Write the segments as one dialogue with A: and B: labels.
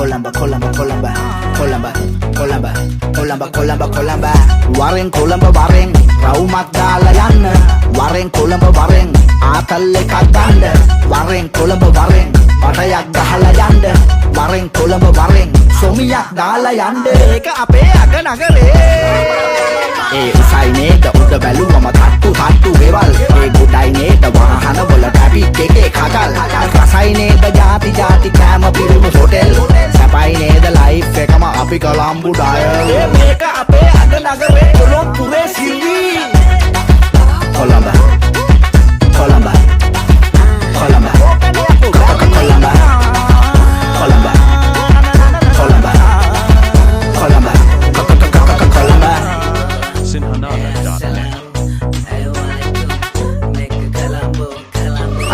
A: Colamba, Colamba, Colamba, Colamba, Colamba, Colamba, Colamba, Colamba. Warren Colamba, Warren, Raumak Dalayan, Warren Colamba, Warren, Atalle Katanda, Warren Colamba, Warren, Patayak Dahalayanda, Warren Colamba, Warren, Somiyak Dalayanda, Eka Ape Aganagare. උසයිනේට උඩ බැලුවම තට්ටු ගෙවල් ඒ ගොඩයිනේට වාහන වල traffic එකේ කකල් රසයිනේට ಜಾති කෑම පිරුණු හොටෙල් සැපයිනේද ලයිෆ් එකම අපි කොළඹ ඩයල් මේක අපේ අග නගරේ කොළඹුරේ සිවි Colombo Colombo Colombo Colombo Colombo Colombo Colombo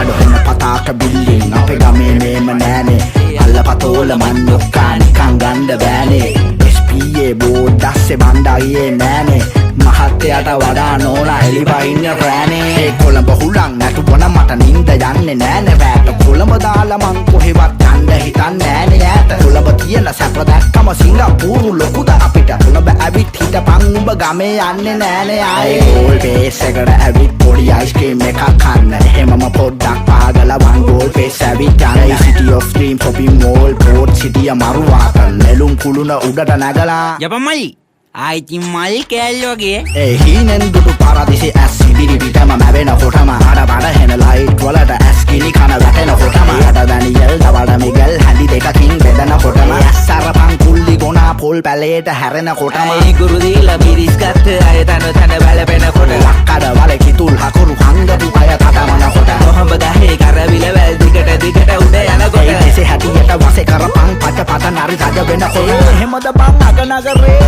A: Aduhin na pataka building Ape kami may manane Alla patola manukkan Kang ganda bane SPA board dasse bandaye nane Mahathayata wada nona elibainna rane Kolamba hulang natu bona mata ninda yanne nane Rata kolamba dala man koheවත් yanda hitanne nane ඈත Kolamba tiyana sapa dakkama Singapore lokuda apita Kolamba ඇවිත් හිටපන් උඹ ගමේ යන්නේ නෑනේ ආයේ goal base එකට ඇවිත් පොඩි ice cream එකක් කන්න එහෙමම පොඩ්ඩක් පාගලා වන් ගෝල් බේස් ඇවිත් යන city of dream shopping mall port city මරුවාත නෙළුම් කුළුණ උඩට නැගලා
B: යපමයි ආයිති මල් කෑල්ලෝගේ
A: ඒ හීනෙන් දුටු පාරදිසේ ඇස් ඉදිරි පිටම මැවෙන කොටම අර බඩ හෙන ලයිට් වලට ඇස් කිලි කන වැටෙන කොටම අර දැනියල් තවඩ මිගල් හැඳි දෙකකින් බෙදෙන කොටම ඇස් අරපන් කුල්ලි ගොනා පොල් පැලේට හැරෙන කොටම
B: ඒ ගුරු දීලා පිරිස් ගත්ත අය තන වැළපෙන කොට
A: ලක්කඩ වල කිතුල් හකුරු හංගපු අය තටමන කොට
B: කොහොඹ ගහේ කරවිල වැල් දිගට උඩ යනකොට
A: එසේ හැටියට වසේ කරපන් පට පට නරි රජ වෙන කොට එහෙමද බං අග නගරේ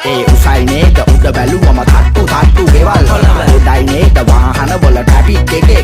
A: ඒ උසයිනේට උඩ බැලුවම තට්ටු ගෙවල් ගොඩයිනේට වාහන වල ට්‍රැෆික් එකේ